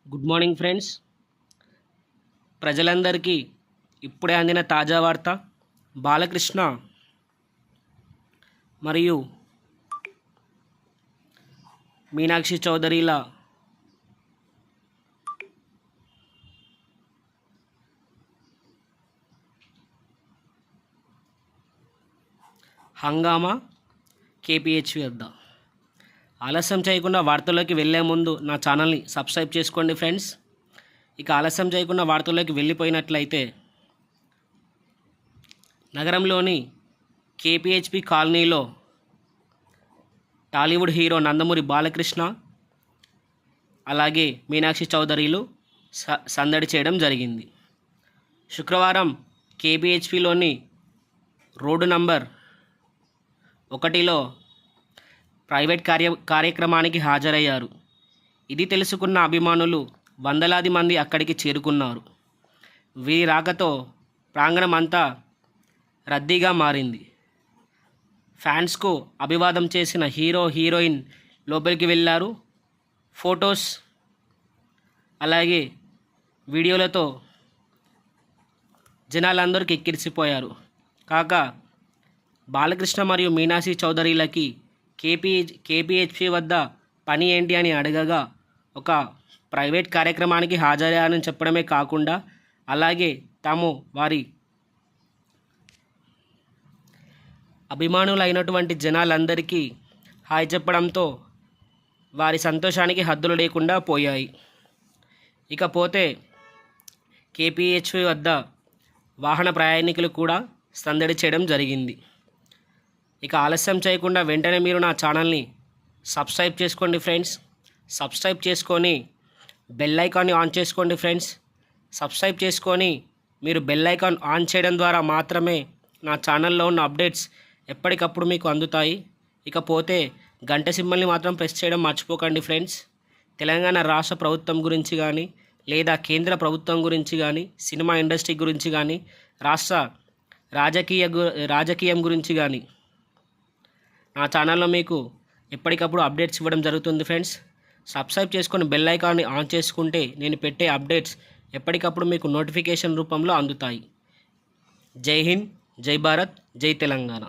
Good morning friends. ప్రజలందరికీ ఇప్పుడే అందిన తాజా వార్త. బాలకృష్ణ మరియు మీనాక్షి చౌదరిల హంగామా కేపీహెచ్పి వద్ద. ఆలస్యం చేయకుండా వార్తల్లోకి వెళ్ళే ముందు నా ఛానల్ని సబ్స్క్రైబ్ చేసుకోండి ఫ్రెండ్స్. ఇక ఆలస్యం చేయకుండా వార్తల్లోకి వెళ్ళిపోయినట్లయితే, నగరంలోని కేపీహెచ్పి కాలనీలో టాలీవుడ్ హీరో నందమూరి బాలకృష్ణ అలాగే మీనాక్షి చౌదరిలు సందడి చేయడం జరిగింది. శుక్రవారం కేపీహెచ్పిలోని రోడ్డు నంబర్ 1లో ప్రైవేట్ కార్యక్రమానికి హాజరయ్యారు. ఇది తెలుసుకున్న అభిమానులు వందలాది మంది అక్కడికి చేరుకున్నారు. వీరి రాకతో ప్రాంగణం అంతా రద్దీగా మారింది. ఫ్యాన్స్కు అభివాదం చేసిన హీరో హీరోయిన్ లోపలికి వెళ్ళారు. ఫొటోస్ అలాగే వీడియోలతో జనాలందరూ కిక్కిరిసిపోయారు. కాగా బాలకృష్ణ మరియు మీనాక్షి చౌదరిలకి కేపీహెచ్పి వద్ద పని ఏంటి అని అడగగా, ఒక ప్రైవేట్ కార్యక్రమానికి హాజరయ్యారని చెప్పడమే కాకుండా అలాగే తాము వారి అభిమానులైనటువంటి జనాలందరికీ హాయ్ చెప్పడంతో వారి సంతోషానికి హద్దులు లేకుండా పోయాయి. ఇకపోతే కేపీహెచ్పి వద్ద వాహన ప్రయాణికులు కూడా సందడి చేయడం జరిగింది. ఇక ఆలస్యం చేయకుండా వెంటనే మీరు నా ఛానల్ని సబ్స్క్రైబ్ చేసుకోండి ఫ్రెండ్స్. సబ్స్క్రైబ్ చేసుకొని బెల్ ఐకాన్ని ఆన్ చేసుకోండి ఫ్రెండ్స్. సబ్స్క్రైబ్ చేసుకొని మీరు బెల్ ఐకాన్ ఆన్ చేయడం ద్వారా మాత్రమే నా ఛానల్లో ఉన్న అప్డేట్స్ ఎప్పటికప్పుడు మీకు అందుతాయి. ఇకపోతే గంట సింబల్ని మాత్రం ప్రెస్ చేయడం మర్చిపోకండి ఫ్రెండ్స్. తెలంగాణ రాష్ట్ర ప్రభుత్వం గురించి కానీ, లేదా కేంద్ర ప్రభుత్వం గురించి కానీ, సినిమా ఇండస్ట్రీ గురించి కానీ, రాష్ట్ర రాజకీయం గురించి కానీ నా ఛానల్లో మీకు ఎప్పటికప్పుడు అప్డేట్స్ ఇవ్వడం జరుగుతుంది ఫ్రెండ్స్. సబ్స్క్రైబ్ చేసుకొని బెల్ ఐకాన్ని ఆన్ చేసుకుంటే నేను పెట్టే అప్డేట్స్ ఎప్పటికప్పుడు మీకు నోటిఫికేషన్ రూపంలో అందుతాయి. జై హింద్, జై భారత్, జై తెలంగాణ.